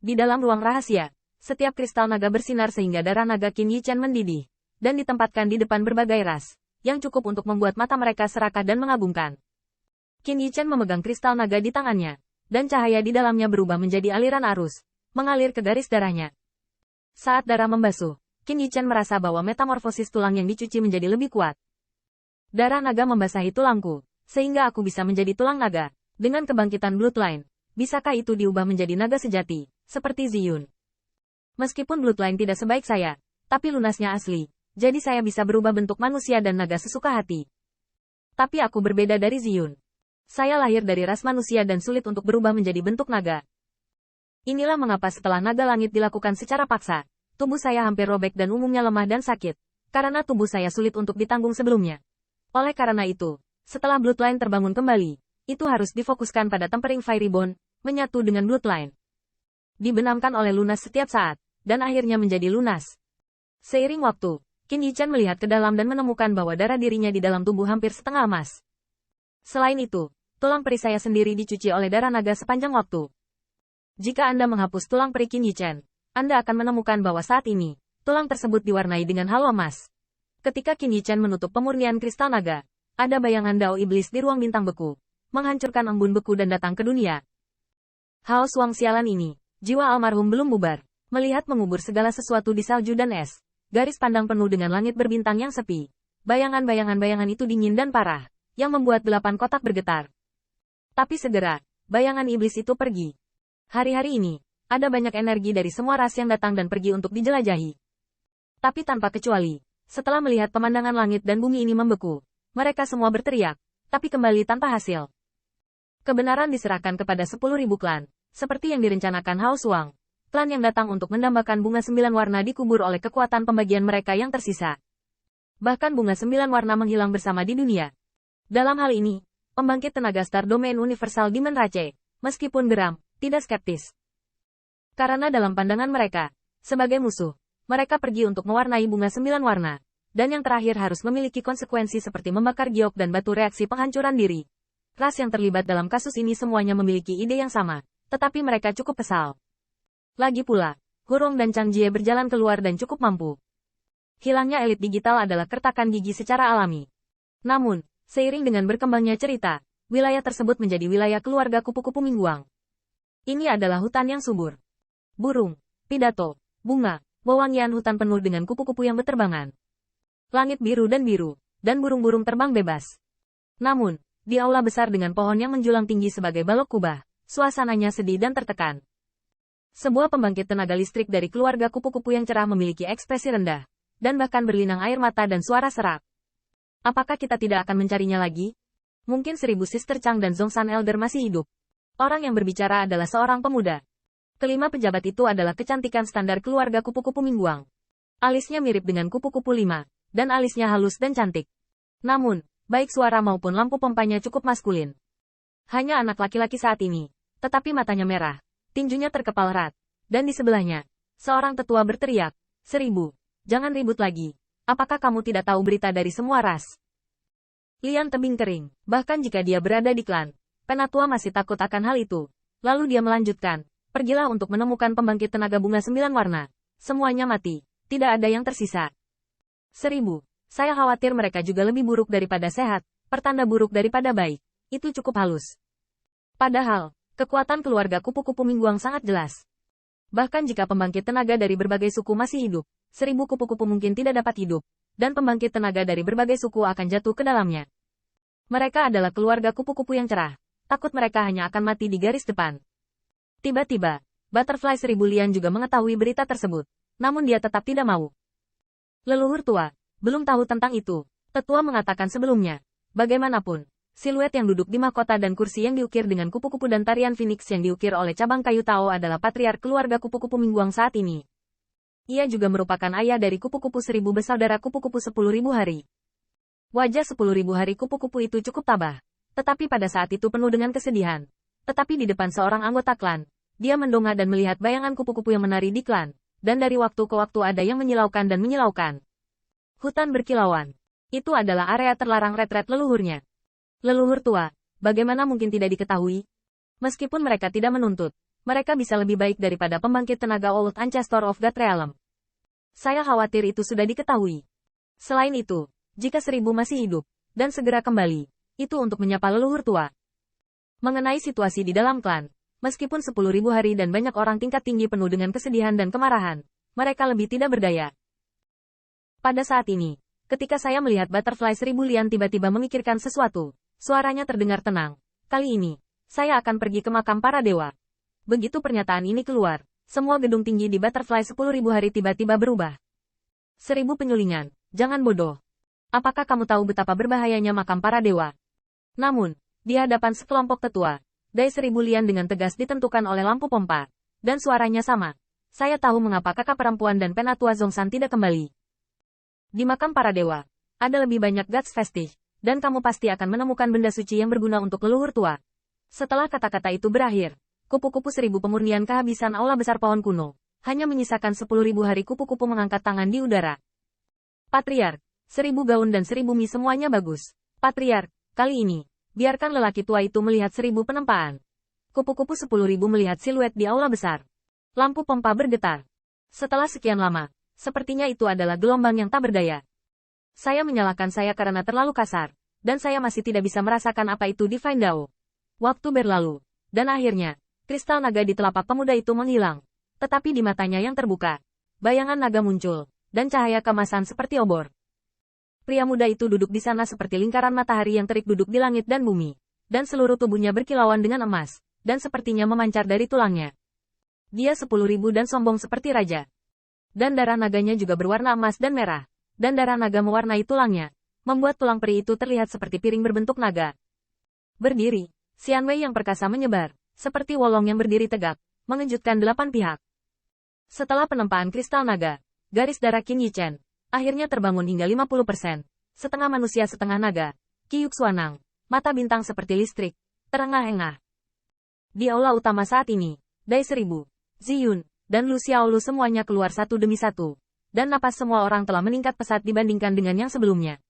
Di dalam ruang rahasia, setiap kristal naga bersinar sehingga darah naga Qin Yichen mendidih, dan ditempatkan di depan berbagai ras, yang cukup untuk membuat mata mereka serakah dan mengagumkan. Qin Yichen memegang kristal naga di tangannya, dan cahaya di dalamnya berubah menjadi aliran arus, mengalir ke garis darahnya. Saat darah membasuh, Qin Yichen merasa bahwa metamorfosis tulang yang dicuci menjadi lebih kuat. Darah naga membasahi tulangku, sehingga aku bisa menjadi tulang naga. Dengan kebangkitan Bloodline, bisakah itu diubah menjadi naga sejati, seperti Ziyun? Meskipun Bloodline tidak sebaik saya, tapi lunasnya asli, jadi saya bisa berubah bentuk manusia dan naga sesuka hati. Tapi aku berbeda dari Ziyun. Saya lahir dari ras manusia dan sulit untuk berubah menjadi bentuk naga. Inilah mengapa setelah naga langit dilakukan secara paksa, tubuh saya hampir robek dan umumnya lemah dan sakit, karena tubuh saya sulit untuk ditanggung sebelumnya. Oleh karena itu, setelah Bloodline terbangun kembali, itu harus difokuskan pada tempering Fiery Bone, menyatu dengan Bloodline. Dibenamkan oleh lunas setiap saat, dan akhirnya menjadi lunas. Seiring waktu, Qin Yichen melihat ke dalam dan menemukan bahwa darah dirinya di dalam tubuh hampir setengah emas. Selain itu, tulang peri saya sendiri dicuci oleh darah naga sepanjang waktu. Jika Anda menghapus tulang peri Qin Yichen, Anda akan menemukan bahwa saat ini, tulang tersebut diwarnai dengan halo emas. Ketika Qin Yichen menutup pemurnian kristal naga, ada bayangan dao iblis di ruang bintang beku, menghancurkan embun beku dan datang ke dunia. Hao Suang sialan ini, jiwa almarhum belum bubar, melihat mengubur segala sesuatu di salju dan es, garis pandang penuh dengan langit berbintang yang sepi. Bayangan itu dingin dan parah, yang membuat 8 kotak bergetar. Tapi segera, bayangan iblis itu pergi. Hari-hari ini, ada banyak energi dari semua ras yang datang dan pergi untuk dijelajahi. Tapi tanpa kecuali, setelah melihat pemandangan langit dan bumi ini membeku, mereka semua berteriak, tapi kembali tanpa hasil. Kebenaran diserahkan kepada 10.000 klan, seperti yang direncanakan Hao Suang. Klan yang datang untuk mendambakan bunga 9 warna dikubur oleh kekuatan pembagian mereka yang tersisa. Bahkan bunga 9 warna menghilang bersama di dunia. Dalam hal ini, pembangkit tenaga Star Domain Universal Demon Rache, meskipun geram, tidak skeptis. Karena dalam pandangan mereka, sebagai musuh, mereka pergi untuk mewarnai bunga 9 warna, dan yang terakhir harus memiliki konsekuensi seperti membakar giok dan batu reaksi penghancuran diri. Ras yang terlibat dalam kasus ini semuanya memiliki ide yang sama, tetapi mereka cukup kesal. Lagi pula, Hurong dan Chang Jie berjalan keluar dan cukup mampu. Hilangnya elit digital adalah kertakan gigi secara alami. Namun, seiring dengan berkembangnya cerita, wilayah tersebut menjadi wilayah keluarga kupu-kupu Mingguang. Ini adalah hutan yang subur. Burung, pidato, bunga, wewangian hutan penuh dengan kupu-kupu yang berterbangan. Langit biru, dan burung-burung terbang bebas. Namun, di aula besar dengan pohon yang menjulang tinggi sebagai balok kubah, suasananya sedih dan tertekan. Sebuah pembangkit tenaga listrik dari keluarga kupu-kupu yang cerah memiliki ekspresi rendah, dan bahkan berlinang air mata dan suara serak. Apakah kita tidak akan mencarinya lagi? Mungkin 1000 Sister Chang dan Zhongshan Elder masih hidup. Orang yang berbicara adalah seorang pemuda. Kelima pejabat itu adalah kecantikan standar keluarga kupu-kupu Mingguang. Alisnya mirip dengan kupu-kupu 5, dan alisnya halus dan cantik. Namun, baik suara maupun lampu pompanya cukup maskulin. Hanya anak laki-laki saat ini, tetapi matanya merah, tinjunya terkepal erat, dan di sebelahnya, seorang tetua berteriak, 1000, jangan ribut lagi. Apakah kamu tidak tahu berita dari semua ras? Lian tebing kering, bahkan jika dia berada di klan, penatua masih takut akan hal itu. Lalu dia melanjutkan, pergilah untuk menemukan pembangkit tenaga bunga 9 warna. Semuanya mati, tidak ada yang tersisa. 1000. Saya khawatir mereka juga lebih buruk daripada sehat, pertanda buruk daripada baik. Itu cukup halus. Padahal, kekuatan keluarga kupu-kupu Mingguang sangat jelas. Bahkan jika pembangkit tenaga dari berbagai suku masih hidup, 1000 kupu-kupu mungkin tidak dapat hidup, dan pembangkit tenaga dari berbagai suku akan jatuh ke dalamnya. Mereka adalah keluarga kupu-kupu yang cerah, takut mereka hanya akan mati di garis depan. Tiba-tiba, Butterfly 1000 Lian juga mengetahui berita tersebut, namun dia tetap tidak mau. Leluhur tua, belum tahu tentang itu, tetua mengatakan sebelumnya. Bagaimanapun, siluet yang duduk di mahkota dan kursi yang diukir dengan kupu-kupu dan tarian Phoenix yang diukir oleh cabang kayu Tao adalah patriark keluarga kupu-kupu Mingguang saat ini. Ia juga merupakan ayah dari kupu-kupu 1000 bersaudara kupu-kupu 10.000 hari. Wajah 10.000 hari kupu-kupu itu cukup tabah, tetapi pada saat itu penuh dengan kesedihan. Tetapi di depan seorang anggota klan, dia mendongak dan melihat bayangan kupu-kupu yang menari di klan, dan dari waktu ke waktu ada yang menyilaukan dan menyilaukan. Hutan berkilauan. Itu adalah area terlarang retret leluhurnya. Leluhur tua, bagaimana mungkin tidak diketahui? Meskipun mereka tidak menuntut, Mereka bisa lebih baik daripada pembangkit tenaga Old Ancestor of God Realm. Saya khawatir itu sudah diketahui. Selain itu, jika 1000 masih hidup, dan segera kembali, itu untuk menyapa leluhur tua. Mengenai situasi di dalam klan, meskipun 10.000 hari dan banyak orang tingkat tinggi penuh dengan kesedihan dan kemarahan, mereka lebih tidak berdaya. Pada saat ini, ketika saya melihat Butterfly 1000 Lian tiba-tiba memikirkan sesuatu, suaranya terdengar tenang. Kali ini, saya akan pergi ke makam para dewa. Begitu pernyataan ini keluar, semua gedung tinggi di Butterfly 10.000 hari tiba-tiba berubah. 1000 penyulingan, jangan bodoh. Apakah kamu tahu betapa berbahayanya makam para dewa? Namun, di hadapan sekelompok tetua, Dai 1000 Lian dengan tegas ditentukan oleh lampu pompa, dan suaranya sama. Saya tahu mengapa kakak perempuan dan penatua Zhongshan tidak kembali. Di makam para dewa, ada lebih banyak Gods Vestige, dan kamu pasti akan menemukan benda suci yang berguna untuk leluhur tua. Setelah kata-kata itu berakhir, kupu-kupu 1000 pemurnian kehabisan aula besar pohon kuno, hanya menyisakan 10.000 hari kupu-kupu mengangkat tangan di udara. Patriark, 1000 gaun dan 1000 mie semuanya bagus. Patriark, kali ini, biarkan lelaki tua itu melihat 1000 penempaan. Kupu-kupu 10.000 melihat siluet di aula besar. Lampu pompa bergetar. Setelah sekian lama, sepertinya itu adalah gelombang yang tak berdaya. Saya menyalahkan saya karena terlalu kasar, dan saya masih tidak bisa merasakan apa itu Divine Dao. Waktu berlalu, dan akhirnya, kristal naga di telapak pemuda itu menghilang. Tetapi di matanya yang terbuka, bayangan naga muncul, dan cahaya kemasan seperti obor. Pria muda itu duduk di sana seperti lingkaran matahari yang terik duduk di langit dan bumi, dan seluruh tubuhnya berkilauan dengan emas, dan sepertinya memancar dari tulangnya. Dia 10.000 dan sombong seperti raja. Dan darah naganya juga berwarna emas dan merah, dan darah naga mewarnai tulangnya, membuat tulang peri itu terlihat seperti piring berbentuk naga. Berdiri, Xianwei yang perkasa menyebar, seperti wolong yang berdiri tegak, mengejutkan 8 pihak. Setelah penempaan kristal naga, garis darah Qin Yichen akhirnya terbangun hingga 50%. Setengah manusia setengah naga, Qi Yuxuanang, mata bintang seperti listrik, terengah-engah. Di aula utama saat ini, Dai 1000, Ziyun, dan Lu Xiaolu semuanya keluar satu demi satu, dan napas semua orang telah meningkat pesat dibandingkan dengan yang sebelumnya.